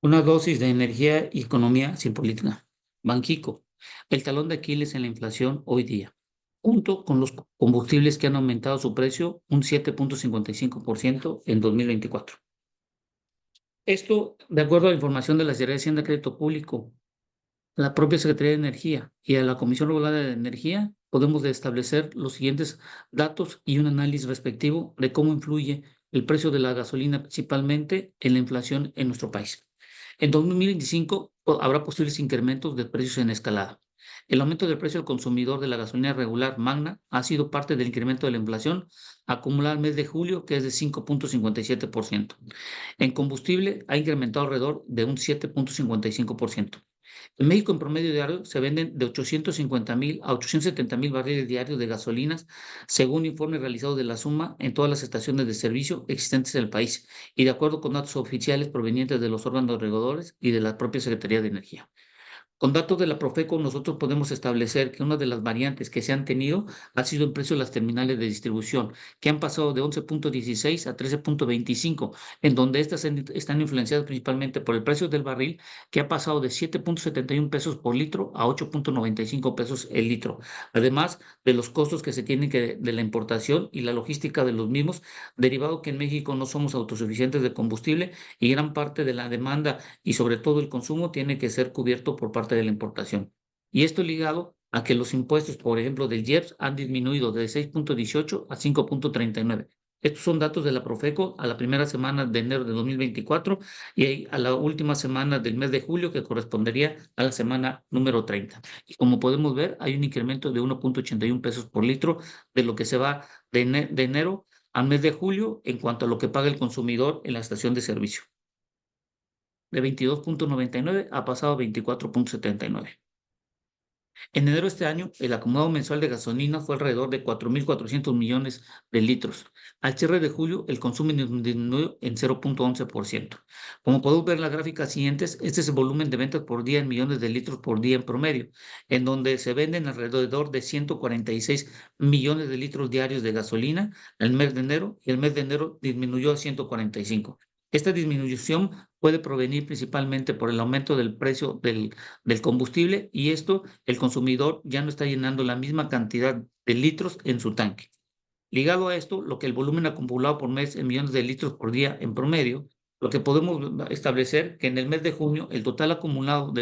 Una dosis de energía y economía sin política. Banxico, el talón de Aquiles en la inflación hoy día, junto con los combustibles que han aumentado su precio un 7.55% en 2024. Esto, de acuerdo a la información de la Secretaría de Hacienda y Crédito Público, la propia Secretaría de Energía y a la Comisión Regulada de Energía, podemos establecer los siguientes datos y un análisis respectivo de cómo influye el precio de la gasolina principalmente en la inflación en nuestro país. En 2025 habrá posibles incrementos de precios en escalada. El aumento del precio al consumidor de la gasolina regular Magna ha sido parte del incremento de la inflación acumulada al mes de julio, que es de 5.57%. En combustible ha incrementado alrededor de un 7.55%. En México, en promedio diario, se venden de 850,000 a 870,000 barriles diarios de gasolinas, según informes realizados de la suma en todas las estaciones de servicio existentes en el país, y de acuerdo con datos oficiales provenientes de los órganos reguladores y de la propia Secretaría de Energía. Con datos de la Profeco, nosotros podemos establecer que una de las variantes que se han tenido ha sido el precio de las terminales de distribución, que han pasado de 11.16 a 13.25, en donde estas están influenciadas principalmente por el precio del barril, que ha pasado de 7.71 pesos por litro a 8.95 pesos el litro. Además de los costos que se tienen de la importación y la logística de los mismos, derivado que en México no somos autosuficientes de combustible y gran parte de la demanda y sobre todo el consumo tiene que ser cubierto por parte de la importación. Y esto ligado a que los impuestos, por ejemplo, del IEPS han disminuido de 6.18 a 5.39. Estos son datos de la Profeco a la primera semana de enero de 2024 y a la última semana del mes de julio, que correspondería a la semana número 30. Y como podemos ver, hay un incremento de 1.81 pesos por litro de lo que se va de enero al mes de julio en cuanto a lo que paga el consumidor en la estación de servicio. De 22.99 ha pasado a 24.79. En enero de este año, el acumulado mensual de gasolina fue alrededor de 4.400 millones de litros. Al cierre de julio, el consumo disminuyó en 0.11%. Como podemos ver en las gráficas siguientes, este es el volumen de ventas por día en millones de litros por día en promedio, en donde se venden alrededor de 146 millones de litros diarios de gasolina el mes de enero, y el mes de enero disminuyó a 145. Esta disminución puede provenir principalmente por el aumento del precio del combustible, y esto el consumidor ya no está llenando la misma cantidad de litros en su tanque. Ligado a esto, lo que el volumen acumulado por mes en millones de litros por día en promedio, lo que podemos establecer que en el mes de junio el total acumulado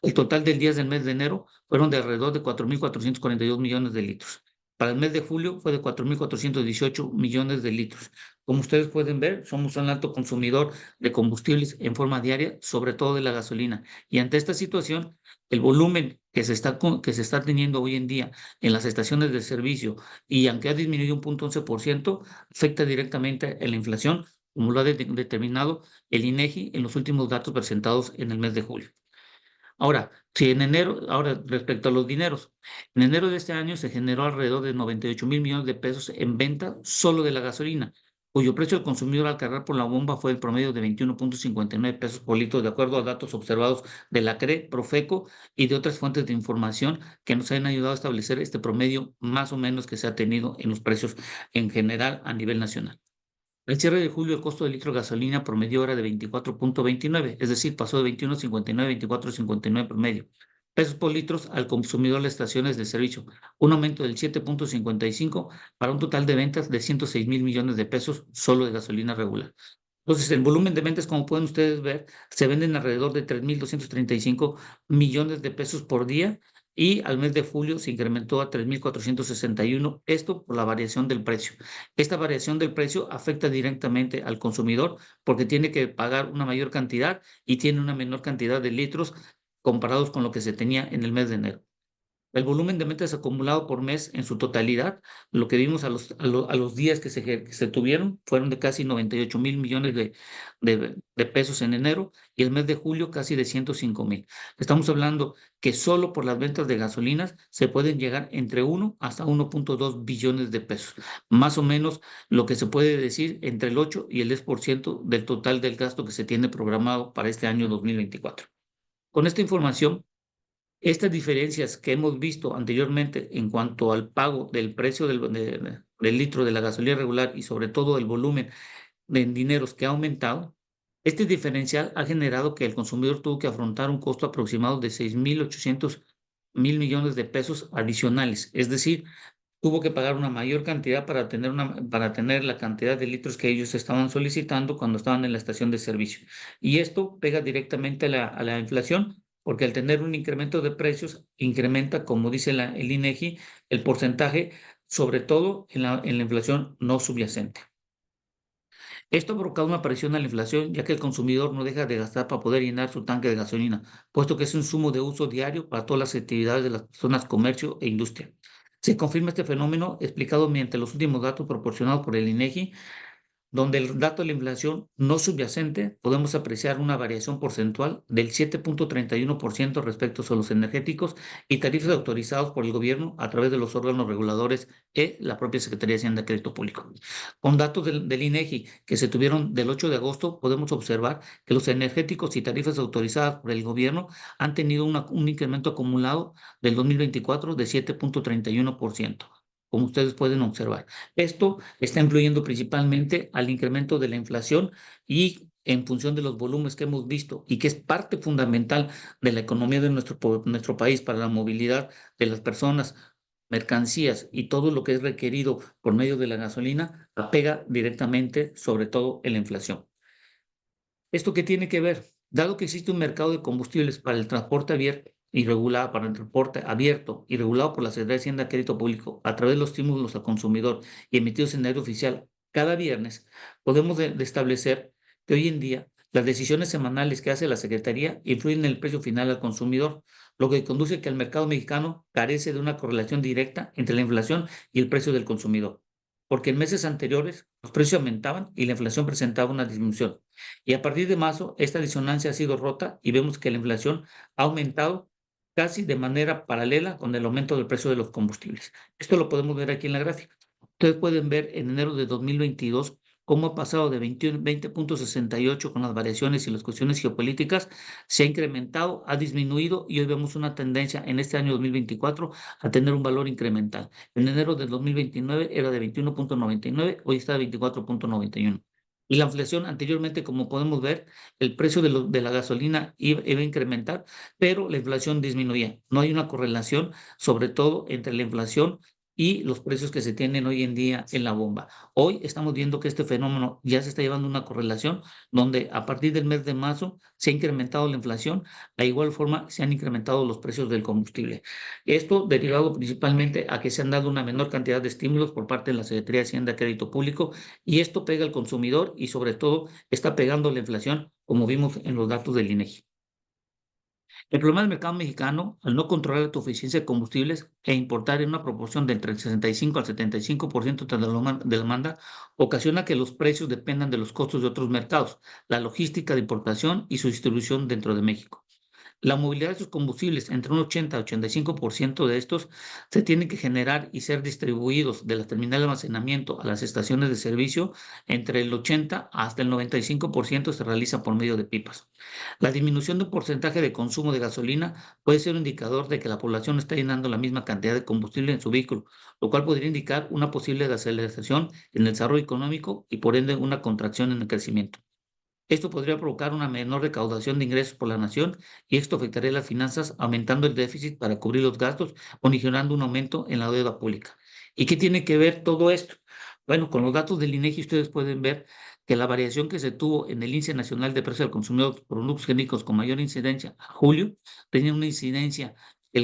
el total del días del mes de enero fueron de alrededor de 4.442 millones de litros. Para el mes de julio fue de 4.418 millones de litros. Como ustedes pueden ver, somos un alto consumidor de combustibles en forma diaria, sobre todo de la gasolina. Y ante esta situación, el volumen que se está teniendo hoy en día en las estaciones de servicio, y aunque ha disminuido un 0.11%, afecta directamente en la inflación, como lo ha determinado el INEGI en los últimos datos presentados en el mes de julio. Ahora, si en enero, ahora respecto a los dineros, en enero de este año se generó alrededor de 98,000 millones de pesos en venta solo de la gasolina, cuyo precio al consumidor al cargar por la bomba fue el promedio de 21.59 pesos por litro, de acuerdo a datos observados de la CRE, Profeco y de otras fuentes de información que nos han ayudado a establecer este promedio más o menos que se ha tenido en los precios en general a nivel nacional. Al cierre de julio, el costo del litro de gasolina promedio era de 24.29, es decir, pasó de 21.59 a 24.59 promedio pesos por litros al consumidor de las estaciones de servicio, un aumento del 7.55 para un total de ventas de 106,000 millones de pesos solo de gasolina regular. Entonces, el volumen de ventas, como pueden ustedes ver, se venden alrededor de 3.235 millones de pesos por día, y al mes de julio se incrementó a 3.461, esto por la variación del precio. Esta variación del precio afecta directamente al consumidor porque tiene que pagar una mayor cantidad y tiene una menor cantidad de litros comparados con lo que se tenía en el mes de enero. El volumen de ventas acumulado por mes en su totalidad, lo que vimos a los días que se tuvieron, fueron de casi 98,000 millones de pesos en enero, y el mes de julio casi de 105,000. Estamos hablando que solo por las ventas de gasolinas se pueden llegar entre 1 hasta 1.2 billones de pesos. Más o menos lo que se puede decir entre el 8 y el 10% del total del gasto que se tiene programado para este año 2024. Con esta información, estas diferencias que hemos visto anteriormente en cuanto al pago del precio del litro de la gasolina regular y sobre todo el volumen de dineros que ha aumentado, Este diferencial ha generado que el consumidor tuvo que afrontar un costo aproximado de 6.800 millones de pesos adicionales, es decir, tuvo que pagar una mayor cantidad para tener la cantidad de litros que ellos estaban solicitando cuando estaban en la estación de servicio. Y esto pega directamente a la inflación, porque al tener un incremento de precios, incrementa, como dice el INEGI, el porcentaje, sobre todo en la inflación no subyacente. Esto ha provocado una presión a la inflación, ya que el consumidor no deja de gastar para poder llenar su tanque de gasolina, puesto que es un insumo de uso diario para todas las actividades de las personas, comercio e industria. Se confirma este fenómeno explicado mediante los últimos datos proporcionados por el INEGI, donde el dato de la inflación no subyacente podemos apreciar una variación porcentual del 7.31% respecto a los energéticos y tarifas autorizados por el gobierno a través de los órganos reguladores y la propia Secretaría de Hacienda y Crédito Público. Con datos del INEGI que se tuvieron del 8 de agosto, podemos observar que los energéticos y tarifas autorizadas por el gobierno han tenido un incremento acumulado del 2024 de 7.31%, como ustedes pueden observar. Esto está influyendo principalmente al incremento de la inflación y en función de los volúmenes que hemos visto y que es parte fundamental de la economía de nuestro país para la movilidad de las personas, mercancías y todo lo que es requerido por medio de la gasolina, pega directamente sobre todo en la inflación. ¿Esto qué tiene que ver? Dado que existe un mercado de combustibles para el transporte abierto y regulado, para el transporte abierto y regulado por la Secretaría de Hacienda y Crédito Público a través de los estímulos al consumidor y emitidos en diario oficial cada viernes, podemos de establecer que hoy en día las decisiones semanales que hace la Secretaría influyen en el precio final al consumidor, lo que conduce a que el mercado mexicano carece de una correlación directa entre la inflación y el precio del consumidor, porque en meses anteriores los precios aumentaban y la inflación presentaba una disminución. Y a partir de marzo, esta disonancia ha sido rota y vemos que la inflación ha aumentado casi de manera paralela con el aumento del precio de los combustibles. Esto lo podemos ver aquí en la gráfica. Ustedes pueden ver en enero de 2022 cómo ha pasado de 20.68 con las variaciones y las cuestiones geopolíticas, se ha incrementado, ha disminuido y hoy vemos una tendencia en este año 2024 a tener un valor incremental. En enero del 2029 era de 21.99, hoy está de 24.91. Y la inflación anteriormente, como podemos ver, el precio de la gasolina iba a incrementar, pero la inflación disminuía. No hay una correlación, sobre todo entre la inflación y los precios que se tienen hoy en día en la bomba. Hoy estamos viendo que este fenómeno ya se está llevando una correlación donde a partir del mes de marzo se ha incrementado la inflación, de igual forma se han incrementado los precios del combustible. Esto derivado principalmente a que se han dado una menor cantidad de estímulos por parte de la Secretaría de Hacienda y Crédito Público, y esto pega al consumidor y sobre todo está pegando la inflación, como vimos en los datos del INEGI. El problema del mercado mexicano, al no controlar tu eficiencia de combustibles e importar en una proporción de entre el 65 al 75% de la demanda, ocasiona que los precios dependan de los costos de otros mercados, la logística de importación y su distribución dentro de México. La movilidad de sus combustibles, entre un 80 y 85% de estos, se tienen que generar y ser distribuidos de la terminal de almacenamiento a las estaciones de servicio. Entre el 80 hasta el 95% se realiza por medio de pipas. La disminución de un porcentaje de consumo de gasolina puede ser un indicador de que la población está llenando la misma cantidad de combustible en su vehículo, lo cual podría indicar una posible desaceleración en el desarrollo económico y por ende una contracción en el crecimiento. Esto podría provocar una menor recaudación de ingresos por la nación y esto afectaría las finanzas, aumentando el déficit para cubrir los gastos o generando un aumento en la deuda pública. ¿Y qué tiene que ver todo esto? Bueno, con los datos del INEGI ustedes pueden ver que la variación que se tuvo en el Índice Nacional de Precios al Consumidor por Productos Genéricos con mayor incidencia a julio tenía una incidencia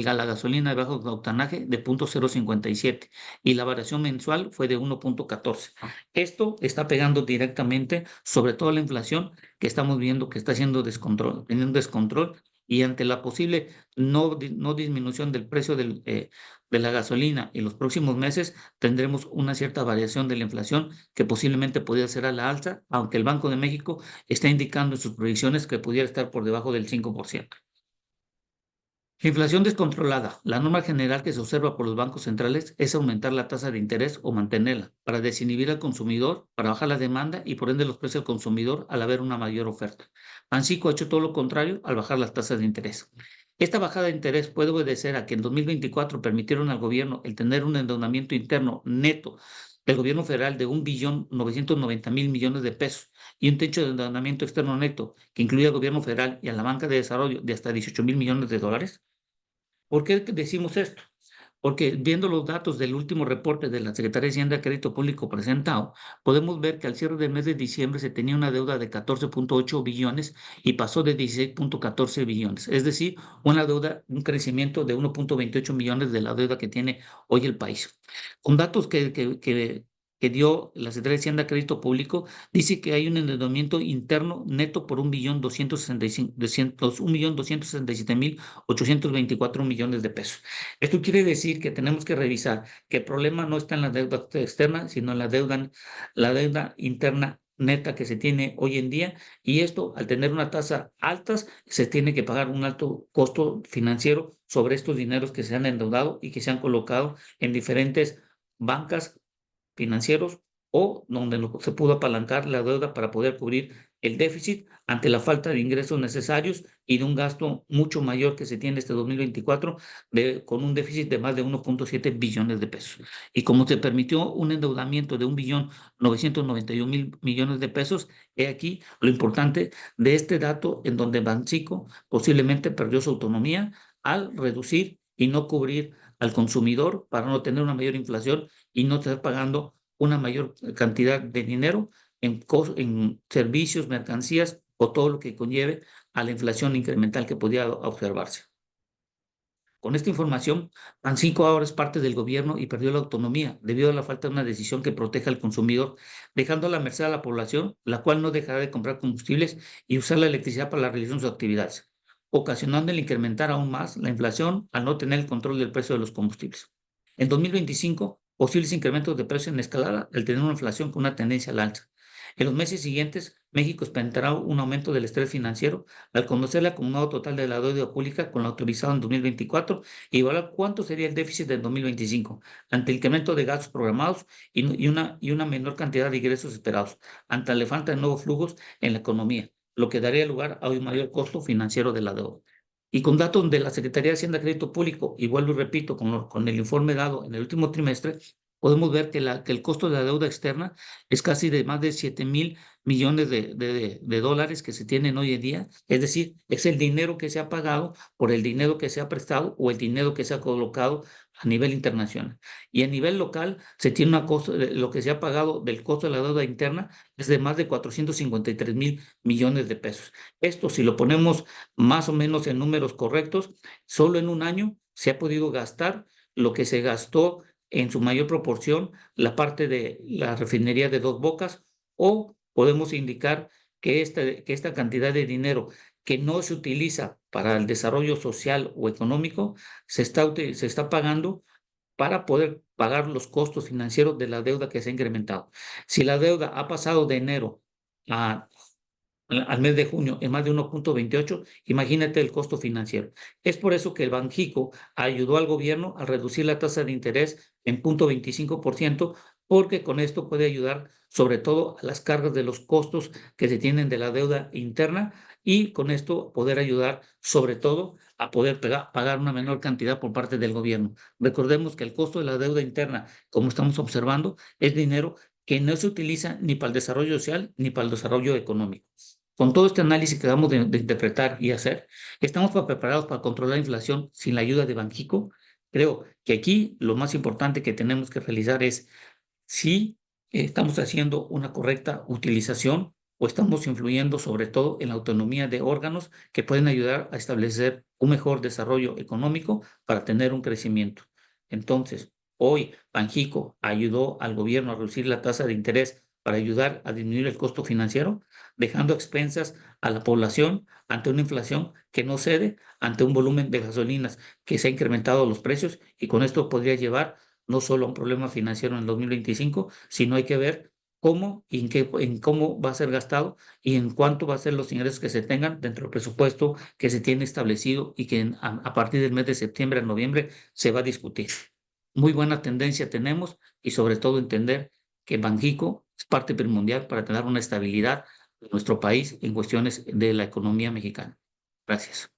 la gasolina de bajo octanaje de 0.057 y la variación mensual fue de 1.14. Esto está pegando directamente sobre todo la inflación que estamos viendo que está haciendo descontrol, teniendo descontrol, y ante la posible no disminución del precio de la gasolina en los próximos meses, tendremos una cierta variación de la inflación que posiblemente podría ser a la alza, aunque el Banco de México está indicando en sus proyecciones que pudiera estar por debajo del 5%. Inflación descontrolada. La norma general que se observa por los bancos centrales es aumentar la tasa de interés o mantenerla para desinhibir al consumidor, para bajar la demanda y por ende los precios al consumidor al haber una mayor oferta. Banxico ha hecho todo lo contrario al bajar las tasas de interés. Esta bajada de interés puede obedecer a que en 2024 permitieron al gobierno el tener un endeudamiento interno neto del gobierno federal de 1.990.000.000.000 de pesos y un techo de endeudamiento externo neto que incluye al gobierno federal y a la banca de desarrollo de hasta 18.000 millones de dólares. ¿Por qué decimos esto? Porque viendo los datos del último reporte de la Secretaría de Hacienda y Crédito Público presentado, podemos ver que al cierre del mes de diciembre se tenía una deuda de 14.8 billones y pasó de 16.14 billones. Es decir, una deuda, un crecimiento de 1.28 millones de la deuda que tiene hoy el país. Con datos que dio la Secretaría de Hacienda y Crédito Público, dice que hay un endeudamiento interno neto por 1.267.824 millones de pesos. Esto quiere decir que tenemos que revisar que el problema no está en la deuda externa, sino en la deuda interna neta que se tiene hoy en día, y esto, al tener una tasa altas, se tiene que pagar un alto costo financiero sobre estos dineros que se han endeudado y que se han colocado en diferentes bancas financieros o donde no se pudo apalancar la deuda para poder cubrir el déficit ante la falta de ingresos necesarios y de un gasto mucho mayor que se tiene este 2024 con un déficit de más de 1.7 billones de pesos. Y como se permitió un endeudamiento de 1.991.000.000 de pesos, he aquí lo importante de este dato en donde Banxico posiblemente perdió su autonomía al reducir y no cubrir al consumidor para no tener una mayor inflación y no estar pagando una mayor cantidad de dinero en servicios, mercancías o todo lo que conlleve a la inflación incremental que podía observarse. Con esta información, Banxico ahora es parte del gobierno y perdió la autonomía debido a la falta de una decisión que proteja al consumidor, dejando a la merced a la población, la cual no dejará de comprar combustibles y usar la electricidad para la realización de sus actividades, ocasionando el incrementar aún más la inflación al no tener el control del precio de los combustibles. En 2025, posibles incrementos de precios en escalada al tener una inflación con una tendencia al alza. En los meses siguientes, México experimentará un aumento del estrés financiero al conocer el acumulado total de la deuda pública con la autorizada en 2024 y evaluar cuánto sería el déficit del 2025 ante el incremento de gastos programados y una menor cantidad de ingresos esperados, ante la falta de nuevos flujos en la economía, lo que daría lugar a un mayor costo financiero de la deuda. Y con datos de la Secretaría de Hacienda y Crédito Público, y vuelvo y repito, con el informe dado en el último trimestre, podemos ver que el costo de la deuda externa es casi de más de 7.000 millones de dólares que se tienen hoy en día. Es decir, es el dinero que se ha pagado por el dinero que se ha prestado o el dinero que se ha colocado a nivel internacional. Y a nivel local se tiene lo que se ha pagado del costo de la deuda interna es de más de 453.000 millones de pesos. Esto, si lo ponemos más o menos en números correctos, solo en un año se ha podido gastar lo que se gastó en su mayor proporción la parte de la refinería de Dos Bocas, o podemos indicar que esta cantidad de dinero que no se utiliza para el desarrollo social o económico se está pagando para poder pagar los costos financieros de la deuda que se ha incrementado. Si la deuda ha pasado de enero a al mes de junio en más de 1.28, imagínate el costo financiero. Es por eso que el Banxico ayudó al gobierno a reducir la tasa de interés en 0.25%, porque con esto puede ayudar sobre todo a las cargas de los costos que se tienen de la deuda interna y con esto poder ayudar sobre todo a poder pagar una menor cantidad por parte del gobierno. Recordemos que el costo de la deuda interna, como estamos observando, es dinero que no se utiliza ni para el desarrollo social ni para el desarrollo económico. Con todo este análisis que acabamos de interpretar y hacer, ¿estamos preparados para controlar la inflación sin la ayuda de Banxico? Creo que aquí lo más importante que tenemos que realizar es si estamos haciendo una correcta utilización o estamos influyendo sobre todo en la autonomía de órganos que pueden ayudar a establecer un mejor desarrollo económico para tener un crecimiento. Entonces, hoy Banxico ayudó al gobierno a reducir la tasa de interés para ayudar a disminuir el costo financiero, dejando expensas a la población ante una inflación que no cede, ante un volumen de gasolinas que se ha incrementado los precios y con esto podría llevar no solo a un problema financiero en el 2025, sino hay que ver cómo y en cómo va a ser gastado y en cuánto va a ser los ingresos que se tengan dentro del presupuesto que se tiene establecido y que a partir del mes de septiembre a noviembre se va a discutir. Muy buena tendencia tenemos y sobre todo entender que Banxico es parte primordial para tener una estabilidad de nuestro país en cuestiones de la economía mexicana. Gracias.